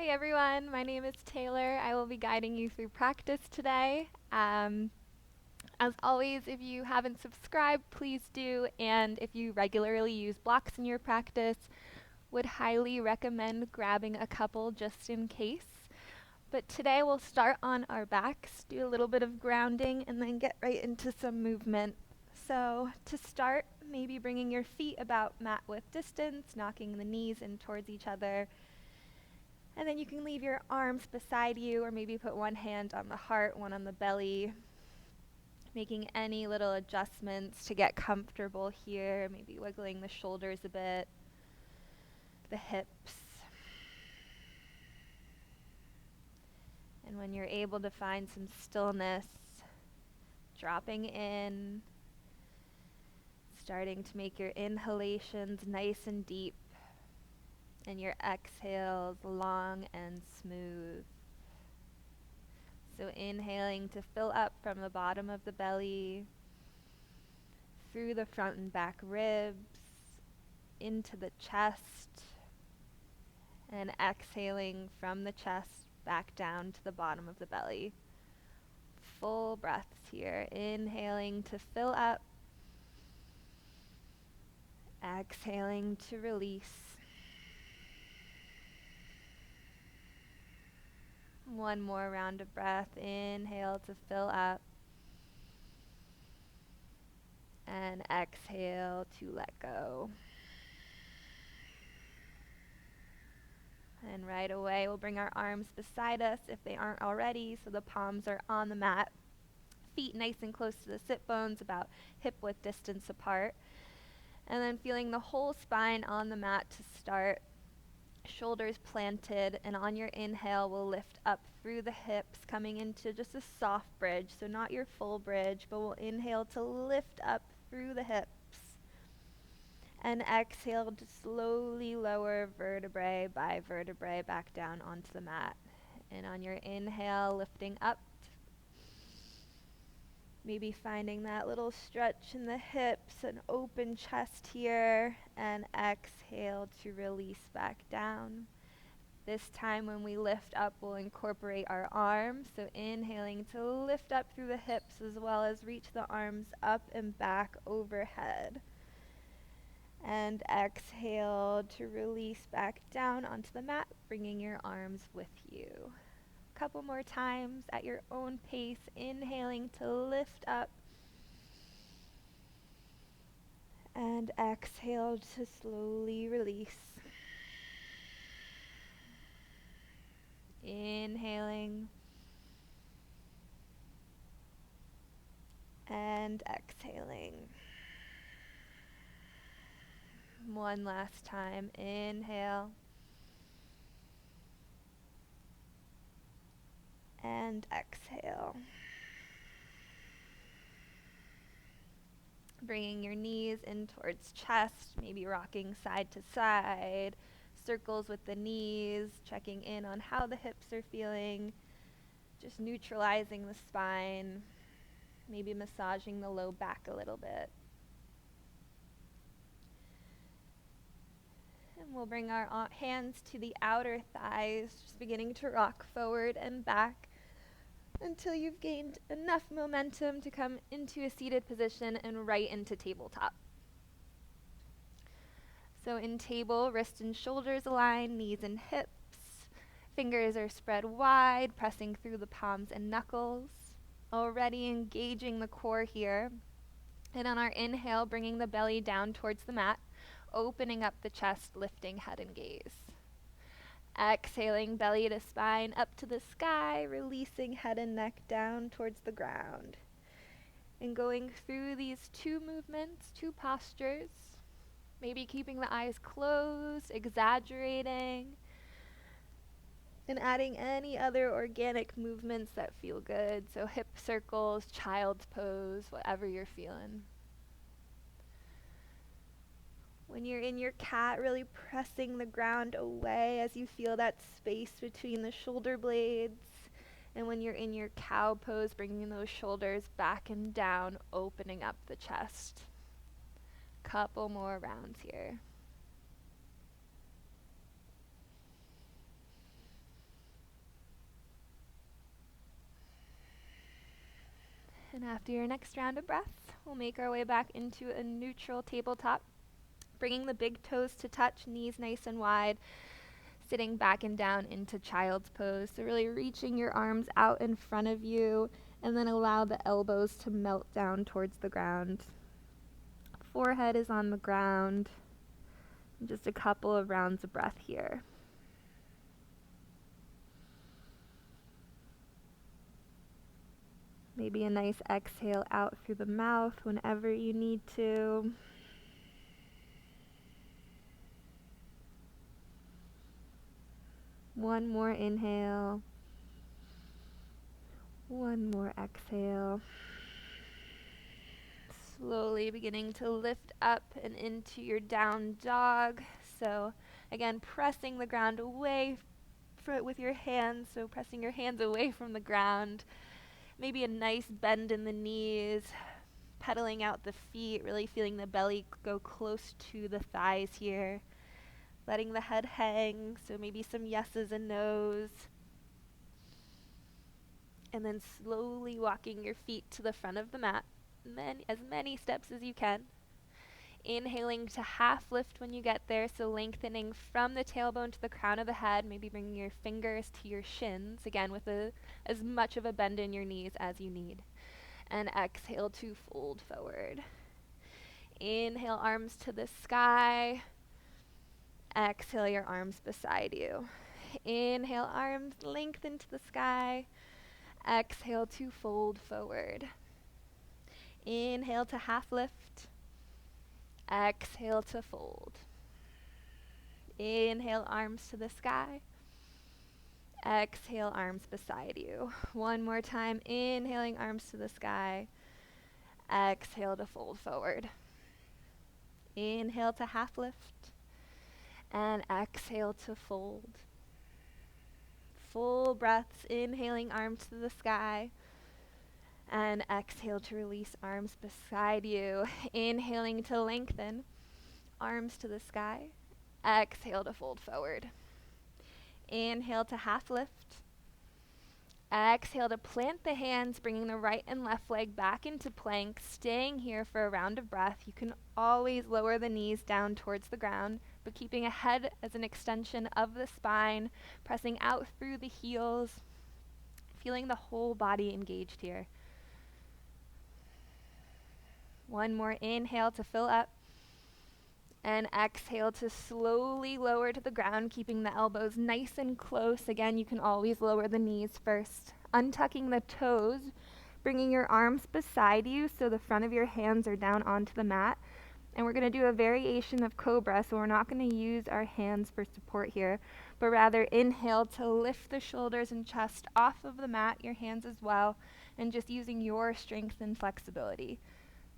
Hi everyone, my name is Taylor. I will be guiding you through practice today. As always, if you haven't subscribed, please do, and if you regularly use blocks in your practice, would highly recommend grabbing a couple just in case. But today we'll start on our backs, do a little bit of grounding, and then get right into some movement. So to start, maybe bringing your feet about mat width distance, knocking the knees in towards each other. And then you can leave your arms beside you, or maybe put one hand on the heart, one on the belly, making any little adjustments to get comfortable here, maybe wiggling the shoulders a bit, the hips. And when you're able to find some stillness, dropping in, starting to make your inhalations nice and deep, and your exhales long and smooth. So inhaling to fill up from the bottom of the belly, through the front and back ribs, into the chest, and exhaling from the chest back down to the bottom of the belly. Full breaths here, inhaling to fill up, exhaling to release. One more round of breath. Inhale to fill up. And exhale to let go. And right away we'll bring our arms beside us if they aren't already, so the palms are on the mat. Feet nice and close to the sit bones, about hip width distance apart. And then feeling the whole spine on the mat to start. Shoulders planted, and on your inhale we'll lift up through the hips, coming into just a soft bridge, so not your full bridge, but we'll inhale to lift up through the hips, and exhale to slowly lower vertebrae by vertebrae back down onto the mat. And on your inhale, lifting up, maybe finding that little stretch in the hips, an open chest here, and exhale to release back down. This time when we lift up, we'll incorporate our arms, so inhaling to lift up through the hips as well as reach the arms up and back overhead. And exhale to release back down onto the mat, bringing your arms with you. Couple more times at your own pace, inhaling to lift up, and exhale to slowly release. Inhaling and exhaling. One last time. Inhale and exhale. Bringing your knees in towards chest, maybe rocking side to side, circles with the knees, checking in on how the hips are feeling, just neutralizing the spine, maybe massaging the low back a little bit. And we'll bring our hands to the outer thighs, just beginning to rock forward and back until you've gained enough momentum to come into a seated position and right into tabletop. So in table, wrists and shoulders align, knees and hips. Fingers are spread wide, pressing through the palms and knuckles. Already engaging the core here. And on our inhale, bringing the belly down towards the mat, opening up the chest, lifting head and gaze. Exhaling, belly to spine, up to the sky, releasing head and neck down towards the ground. And going through these two movements, two postures, maybe keeping the eyes closed, exaggerating, and adding any other organic movements that feel good. So hip circles, child's pose, whatever you're feeling. When you're in your cat, really pressing the ground away as you feel that space between the shoulder blades. And when you're in your cow pose, bringing those shoulders back and down, opening up the chest. Couple more rounds here. And after your next round of breath, we'll make our way back into a neutral tabletop, bringing the big toes to touch, knees nice and wide, sitting back and down into child's pose. So really reaching your arms out in front of you, and then allow the elbows to melt down towards the ground. Forehead is on the ground. Just a couple of rounds of breath here. Maybe a nice exhale out through the mouth whenever you need to. One more inhale. One more exhale. Slowly beginning to lift up and into your down dog. So again, pressing the ground away with your hands. So pressing your hands away from the ground. Maybe a nice bend in the knees, pedaling out the feet, really feeling the belly go close to the thighs here. Letting the head hang, so maybe some yeses and nos. And then slowly walking your feet to the front of the mat. And then as many steps as you can. Inhaling to half lift when you get there, so lengthening from the tailbone to the crown of the head, maybe bringing your fingers to your shins, again with as much of a bend in your knees as you need. And exhale to fold forward. Inhale, arms to the sky. Exhale, your arms beside you. Inhale, arms lengthen to the sky. Exhale to fold forward. Inhale to half lift. Exhale to fold. Inhale, arms to the sky. Exhale, arms beside you. One more time. Inhaling, arms to the sky. Exhale to fold forward. Inhale to half lift. And exhale to fold. Full breaths. Inhaling, arms to the sky. And exhale to release, arms beside you. Inhaling to lengthen, arms to the sky. Exhale to fold forward. Inhale to half lift. Exhale to plant the hands, bringing the right and left leg back into plank, staying here for a round of breath. You can always lower the knees down towards the ground, but keeping a head as an extension of the spine, pressing out through the heels, feeling the whole body engaged here. One more inhale to fill up. And exhale to slowly lower to the ground, keeping the elbows nice and close. Again, you can always lower the knees first. Untucking the toes, bringing your arms beside you so the front of your hands are down onto the mat. And we're going to do a variation of cobra, so we're not going to use our hands for support here, but rather inhale to lift the shoulders and chest off of the mat, your hands as well, and just using your strength and flexibility.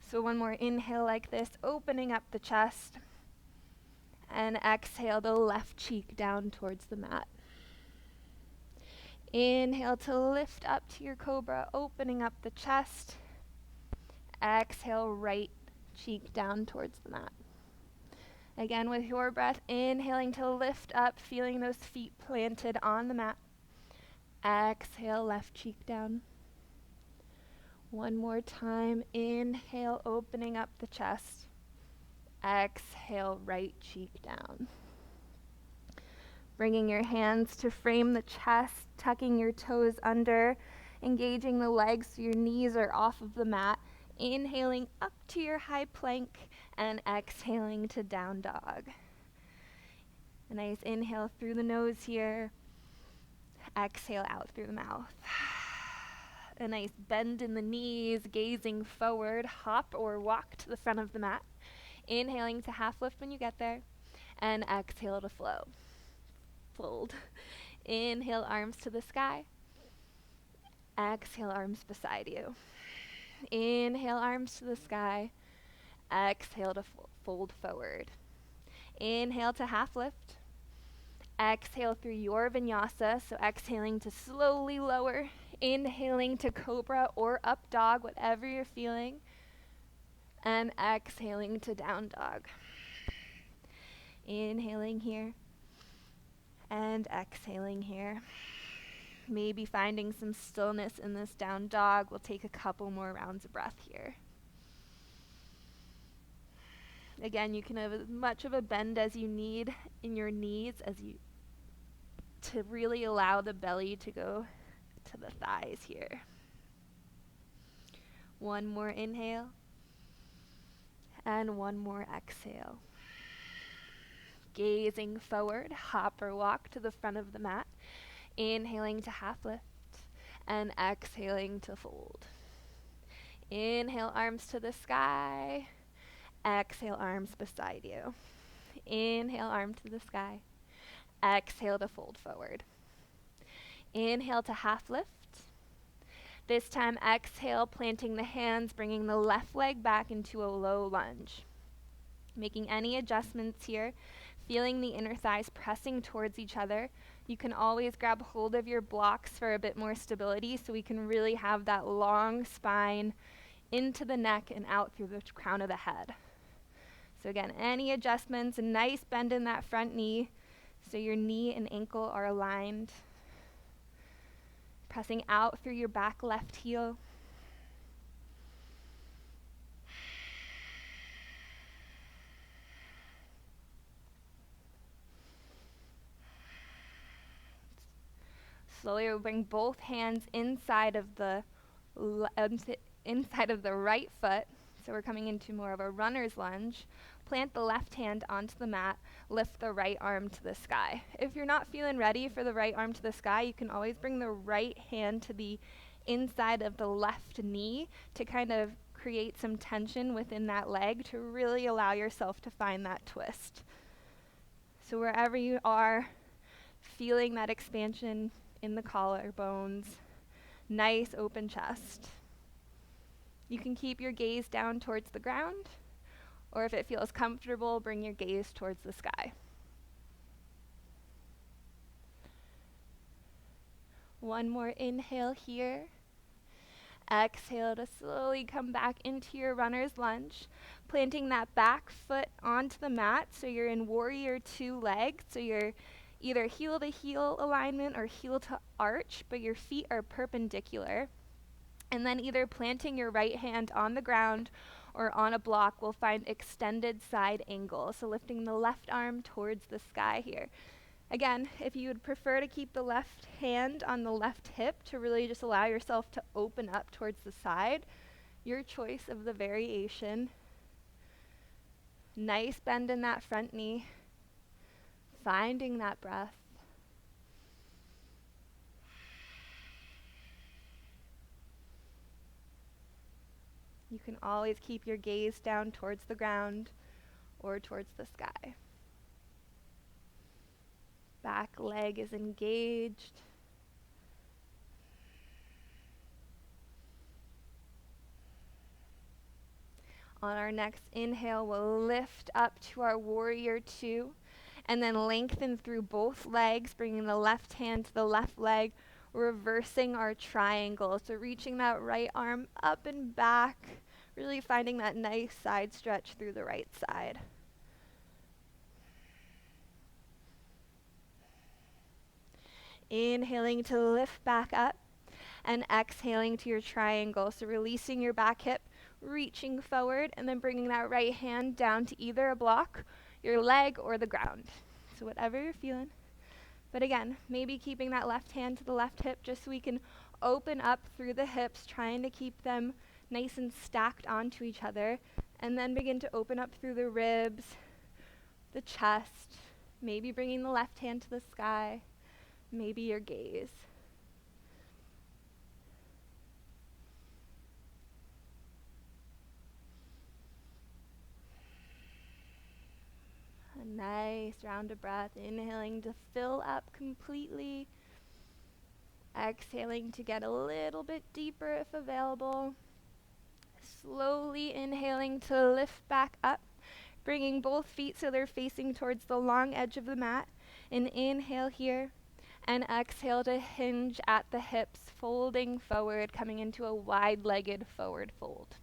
So one more inhale like this, opening up the chest. And exhale the left cheek down towards the mat. Inhale to lift up to your cobra, opening up the chest. Exhale, right cheek down towards the mat. Again, with your breath, inhaling to lift up, feeling those feet planted on the mat. Exhale, left cheek down. One more time. Inhale, opening up the chest. Exhale, right cheek down. Bringing your hands to frame the chest, tucking your toes under, engaging the legs so your knees are off of the mat. Inhaling up to your high plank and exhaling to down dog. A nice inhale through the nose here. Exhale out through the mouth. A nice bend in the knees, gazing forward, hop or walk to the front of the mat. Inhaling to half lift when you get there, and exhale to flow. Fold. Inhale, arms to the sky. Exhale, arms beside you. Inhale, arms to the sky. Exhale to fold forward. Inhale to half lift. Exhale through your vinyasa, so exhaling to slowly lower. Inhaling to cobra or up dog, whatever you're feeling. And exhaling to down dog. Inhaling here. And exhaling here. Maybe finding some stillness in this down dog. We'll take a couple more rounds of breath here. Again, you can have as much of a bend as you need in your knees to really allow the belly to go to the thighs here. One more inhale and one more exhale. Gazing forward, hop or walk to the front of the mat. Inhaling to half lift and exhaling to fold. Inhale, arms to the sky. Exhale, arms beside you. Inhale, arm to the sky. Exhale to fold forward. Inhale to half lift. This time, exhale, planting the hands, bringing the left leg back into a low lunge. Making any adjustments here, feeling the inner thighs pressing towards each other. You can always grab hold of your blocks for a bit more stability so we can really have that long spine into the neck and out through the crown of the head. So again, any adjustments, a nice bend in that front knee so your knee and ankle are aligned. Pressing out through your back left heel. Slowly we'll bring both hands inside of the right foot. So we're coming into more of a runner's lunge. Plant the left hand onto the mat. Lift the right arm to the sky. If you're not feeling ready for the right arm to the sky, you can always bring the right hand to the inside of the left knee to kind of create some tension within that leg to really allow yourself to find that twist. So wherever you are, feeling that expansion in the collarbones, nice open chest. You can keep your gaze down towards the ground, or if it feels comfortable, bring your gaze towards the sky. One more inhale here. Exhale to slowly come back into your runner's lunge, planting that back foot onto the mat so you're in warrior two legs, so you're either heel to heel alignment or heel to arch, but your feet are perpendicular. And then either planting your right hand on the ground or on a block will find extended side angle. So lifting the left arm towards the sky here. Again, if you would prefer to keep the left hand on the left hip to really just allow yourself to open up towards the side, your choice of the variation. Nice bend in that front knee. Finding that breath. You can always keep your gaze down towards the ground or towards the sky. Back leg is engaged. On our next inhale, we'll lift up to our warrior two and then lengthen through both legs, bringing the left hand to the left leg, reversing our triangle. So reaching that right arm up and back, really finding that nice side stretch through the right side. Inhaling to lift back up and exhaling to your triangle. So releasing your back hip, reaching forward, and then bringing that right hand down to either a block, your leg, or the ground. So whatever you're feeling. But again, maybe keeping that left hand to the left hip just so we can open up through the hips, trying to keep them nice and stacked onto each other, and then begin to open up through the ribs, the chest, maybe bringing the left hand to the sky, maybe your gaze. A nice round of breath, inhaling to fill up completely, exhaling to get a little bit deeper if available. Slowly inhaling to lift back up, bringing both feet so they're facing towards the long edge of the mat. And inhale here, and exhale to hinge at the hips, folding forward, coming into a wide-legged forward fold.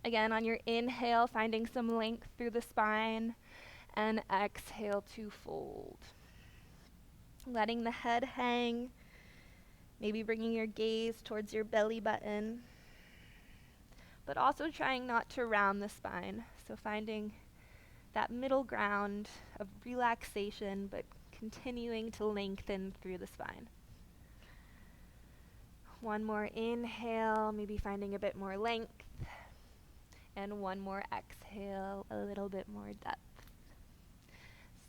Again, on your inhale, finding some length through the spine, and exhale to fold. letting the head hang, maybe bringing your gaze towards your belly button, but also trying not to round the spine. So finding that middle ground of relaxation, but continuing to lengthen through the spine. One more inhale, maybe finding a bit more length. And one more exhale, a little bit more depth.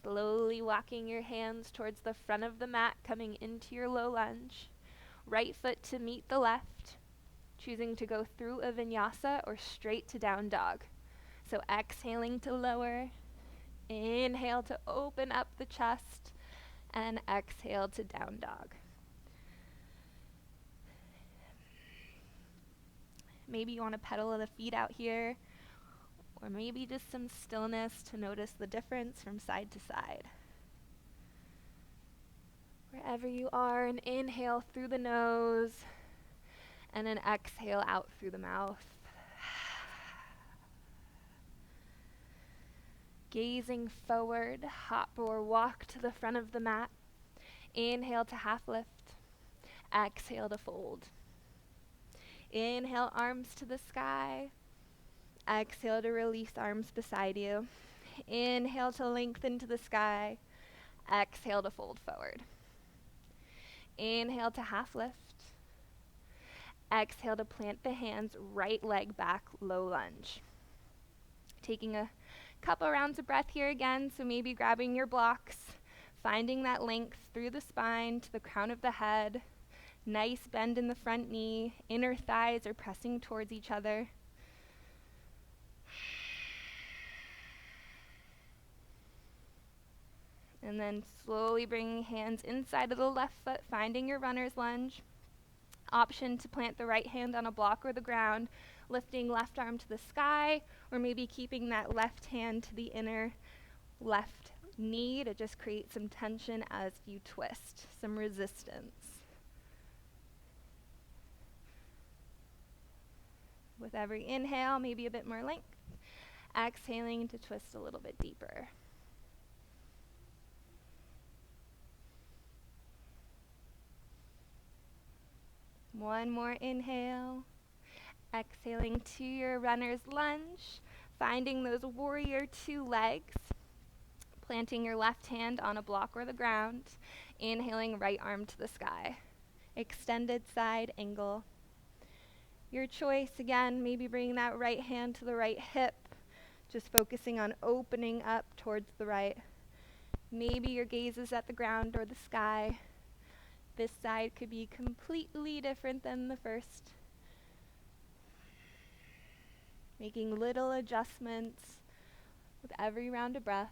Slowly walking your hands towards the front of the mat, coming into your low lunge. Right foot to meet the left, choosing to go through a vinyasa or straight to down dog. So exhaling to lower, inhale to open up the chest, and exhale to down dog. Maybe you want to pedal the feet out here, or maybe just some stillness to notice the difference from side to side. Wherever you are, an inhale through the nose, and an exhale out through the mouth. Gazing forward, hop or walk to the front of the mat. Inhale to half lift. Exhale to fold. Inhale, arms to the sky. Exhale to release arms beside you. Inhale to lengthen to the sky. Exhale to fold forward. Inhale to half lift. Exhale to plant the hands, right leg back, low lunge. Taking a couple rounds of breath here again, so maybe grabbing your blocks, finding that length through the spine to the crown of the head. Nice bend in the front knee, inner thighs are pressing towards each other. And then slowly bringing hands inside of the left foot, finding your runner's lunge. Option to plant the right hand on a block or the ground, lifting left arm to the sky, or maybe keeping that left hand to the inner left knee to just create some tension as you twist, some resistance. With every inhale, maybe a bit more length. Exhaling to twist a little bit deeper. One more inhale. Exhaling to your runner's lunge, finding those warrior two legs, planting your left hand on a block or the ground, inhaling right arm to the sky. Extended side angle. Your choice, again, maybe bringing that right hand to the right hip, just focusing on opening up towards the right. Maybe your gaze is at the ground or the sky. This side could be completely different than the first. Making little adjustments with every round of breath.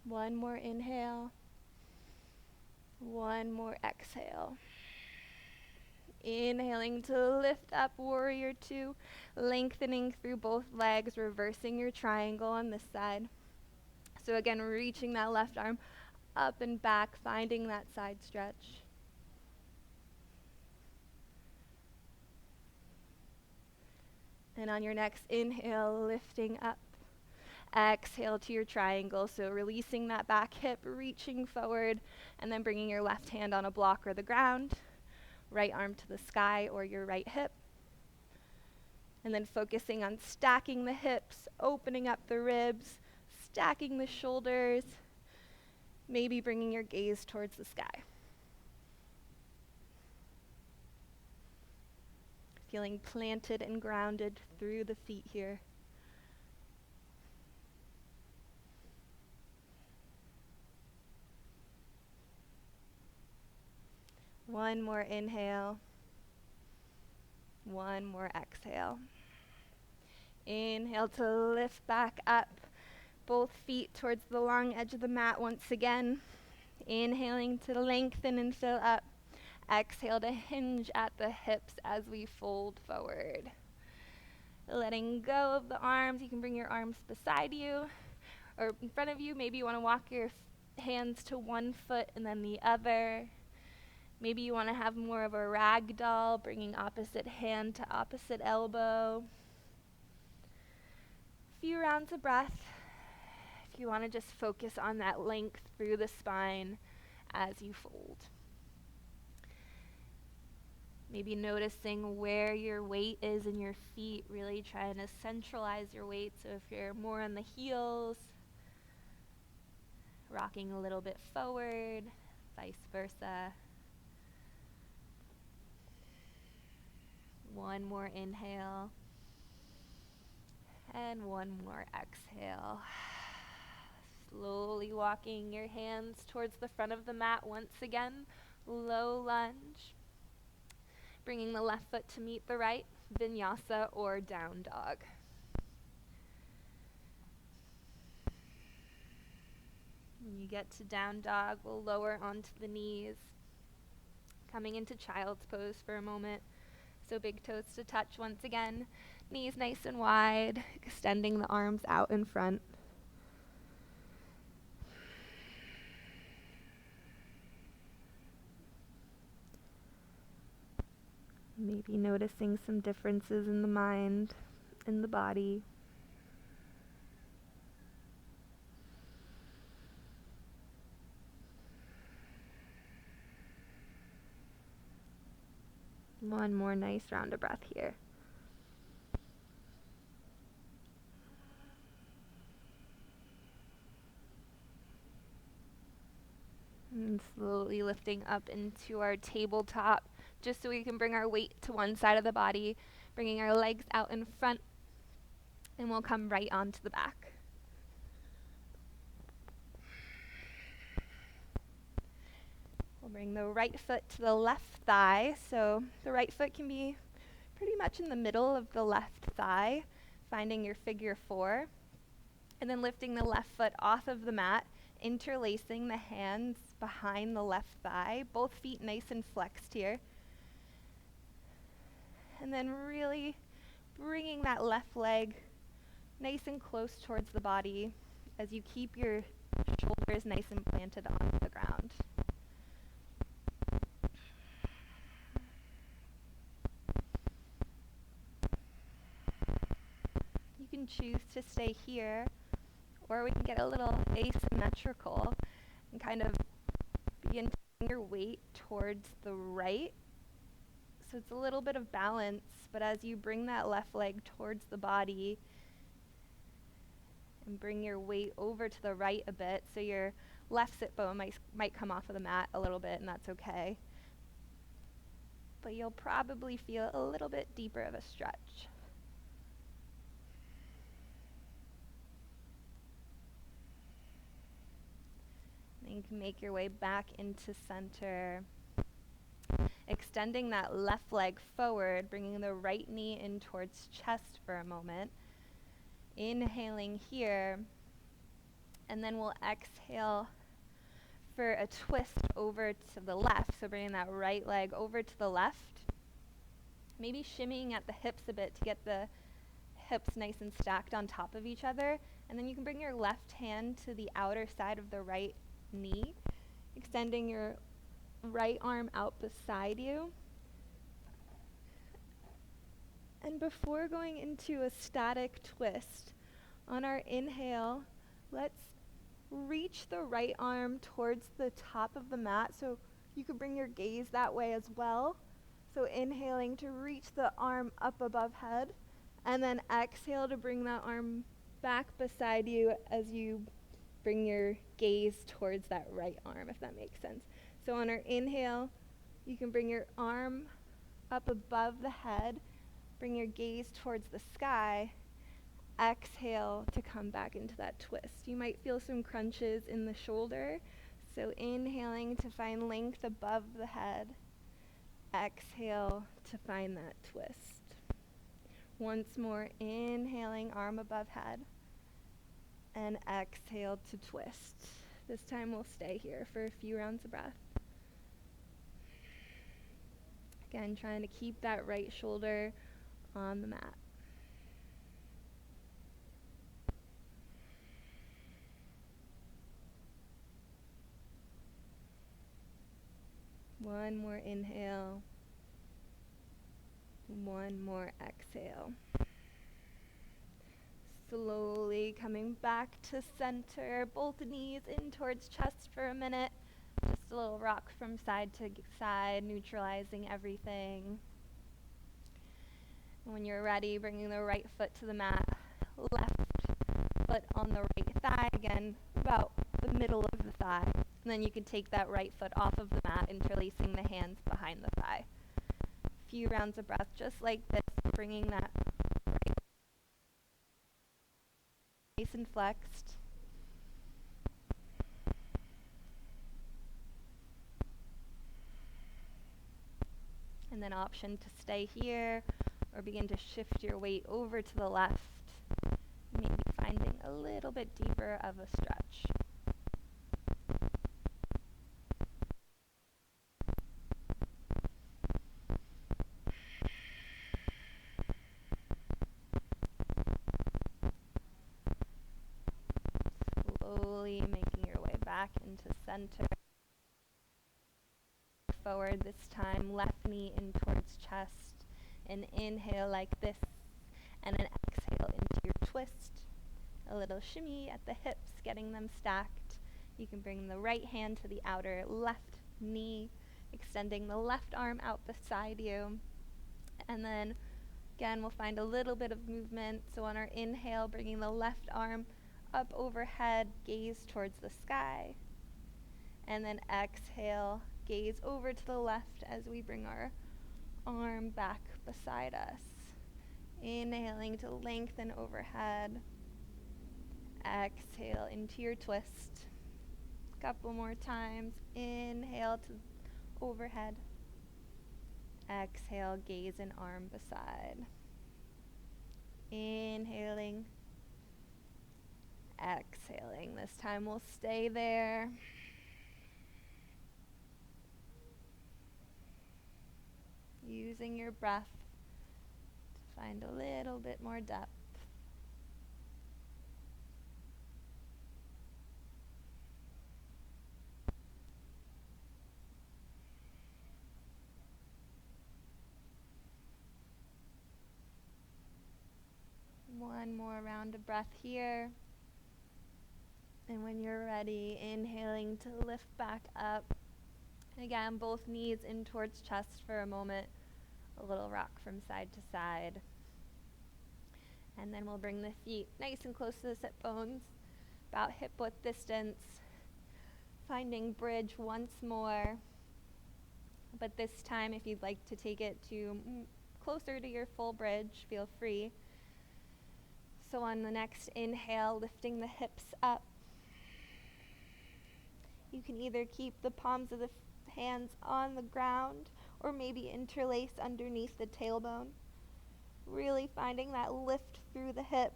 One more inhale. One more exhale. Inhaling to lift up, warrior two, lengthening through both legs, reversing your triangle on this side. So again, reaching that left arm up and back, finding that side stretch. And on your next inhale, lifting up. Exhale to your triangle, so releasing that back hip, reaching forward, and then bringing your left hand on a block or the ground, right arm to the sky or your right hip. And then focusing on stacking the hips, opening up the ribs, stacking the shoulders, maybe bringing your gaze towards the sky. Feeling planted and grounded through the feet here. One more inhale. One more exhale. Inhale to lift back up. Both feet towards the long edge of the mat once again. Inhaling to lengthen and fill up. Exhale to hinge at the hips as we fold forward. Letting go of the arms. You can bring your arms beside you or in front of you. Maybe you want to walk your hands to one foot and then the other. Maybe you want to have more of a rag doll, bringing opposite hand to opposite elbow. A few rounds rounds of breath. If you want to just focus on that length through the spine as you fold. Maybe noticing where your weight is in your feet, really trying to centralize your weight. So if you're more on the heels, rocking a little bit forward, vice versa. One more inhale. And one more exhale. Slowly walking your hands towards the front of the mat once again. Low lunge. Bringing the left foot to meet the right, vinyasa or down dog. When you get to down dog, we'll lower onto the knees. Coming into child's pose for a moment. So big toes to touch once again. Knees nice and wide, extending the arms out in front. Maybe noticing some differences in the mind, in the body. One more nice round of breath here. And slowly lifting up into our tabletop, just so we can bring our weight to one side of the body, bringing our legs out in front, and we'll come right onto the back. We'll bring the right foot to the left thigh, so the right foot can be pretty much in the middle of the left thigh, finding your figure 4, and then lifting the left foot off of the mat, interlacing the hands behind the left thigh, both feet nice and flexed here. And then really bringing that left leg nice and close towards the body as you keep your shoulders nice and planted on the ground. You can choose to stay here, or we can get a little asymmetrical and kind of begin to bring your weight towards the right. So it's a little bit of balance, but as you bring that left leg towards the body and bring your weight over to the right a bit, so your left sit bone might come off of the mat a little bit, and that's okay. But you'll probably feel a little bit deeper of a stretch. Then you can make your way back into center. Extending that left leg forward, bringing the right knee in towards chest for a moment. Inhaling here, and then we'll exhale for a twist over to the left. So bringing that right leg over to the left. Maybe shimmying at the hips a bit to get the hips nice and stacked on top of each other. And then you can bring your left hand to the outer side of the right knee, extending your right arm out beside you. And before going into a static twist, on our inhale, let's reach the right arm towards the top of the mat. So you could bring your gaze that way as well. So inhaling to reach the arm up above head, and then exhale to bring that arm back beside you as you bring your gaze towards that right arm, if that makes sense. So on our inhale, you can bring your arm up above the head, bring your gaze towards the sky, exhale to come back into that twist. You might feel some crunches in the shoulder, so inhaling to find length above the head, exhale to find that twist. Once more, inhaling, arm above head, and exhale to twist. This time we'll stay here for a few rounds of breath. Again, trying to keep that right shoulder on the mat. One more inhale. One more exhale. Slowly coming back to center, both knees in towards chest for a minute. Just a little rock from side to side, neutralizing everything. When you're ready, bringing the right foot to the mat, left foot on the right thigh, again, about the middle of the thigh. And then you can take that right foot off of the mat, interlacing the hands behind the thigh. A few rounds of breath just like this, bringing that right nice and flexed. And then option to stay here or begin to shift your weight over to the left, maybe finding a little bit deeper of a stretch. Slowly making your way back into center. Forward this time, left knee in towards chest. An inhale like this, and an exhale into your twist. A little shimmy at the hips, getting them stacked. You can bring the right hand to the outer left knee, extending the left arm out beside you. And then, again, we'll find a little bit of movement. So on our inhale, bringing the left arm up overhead, gaze towards the sky. And then exhale, gaze over to the left as we bring our arm back beside us. Inhaling to lengthen overhead. Exhale into your twist. Couple more times. Inhale to overhead. Exhale, gaze and arm beside. Inhaling. Exhaling. This time we'll stay there. Using your breath to find a little bit more depth. One more round of breath here. And when you're ready, inhaling to lift back up. Again, both knees in towards chest for a moment. A little rock from side to side. And then we'll bring the feet nice and close to the sit bones, about hip width distance. Finding bridge once more. But this time, if you'd like to take it to closer to your full bridge, feel free. So on the next inhale, lifting the hips up. You can either keep the palms of the hands on the ground or maybe interlace underneath the tailbone. Really finding that lift through the hips,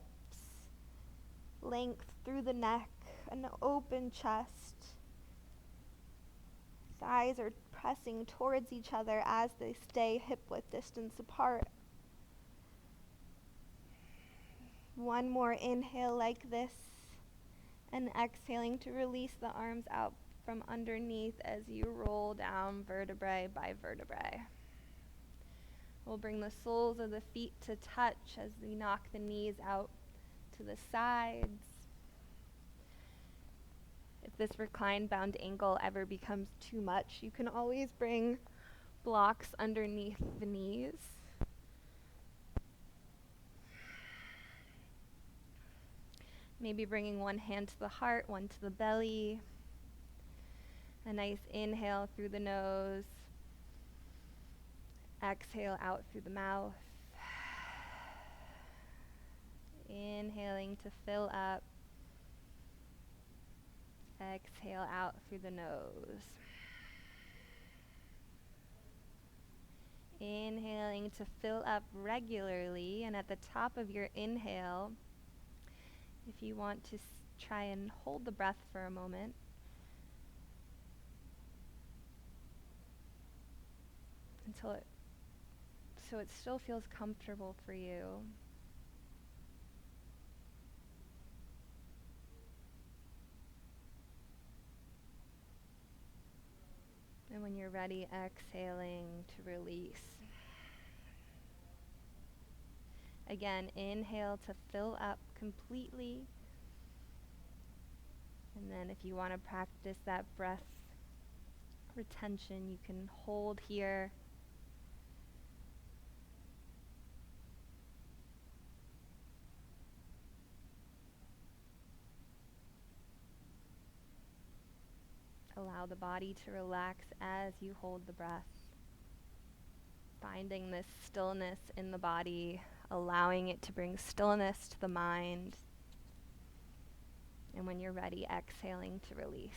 length through the neck, an open chest. Thighs are pressing towards each other as they stay hip width distance apart. One more inhale like this, and exhaling to release the arms out from underneath as you roll down vertebrae by vertebrae. We'll bring the soles of the feet to touch as we knock the knees out to the sides. If this reclined bound ankle ever becomes too much, you can always bring blocks underneath the knees. Maybe bringing one hand to the heart, one to the belly. A nice inhale through the nose. Exhale out through the mouth. Inhaling to fill up. Exhale out through the nose. Inhaling to fill up regularly, and at the top of your inhale, if you want to try and hold the breath for a moment. So it still feels comfortable for you. And when you're ready, exhaling to release. Again, inhale to fill up completely, And then if you want to practice that breath retention, you can hold here. Allow the body to relax as you hold the breath. Finding this stillness in the body, allowing it to bring stillness to the mind. And when you're ready, exhaling to release.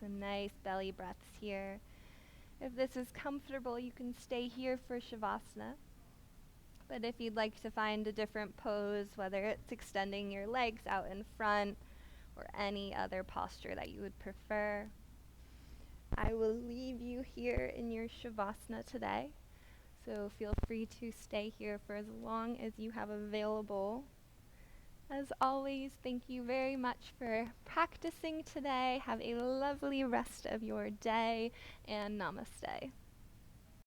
Some nice belly breaths here. If this is comfortable, you can stay here for Shavasana. But if you'd like to find a different pose, whether it's extending your legs out in front or any other posture that you would prefer, I will leave you here in your Shavasana today. So feel free to stay here for as long as you have available. As always, thank you very much for practicing today. Have a lovely rest of your day, and namaste.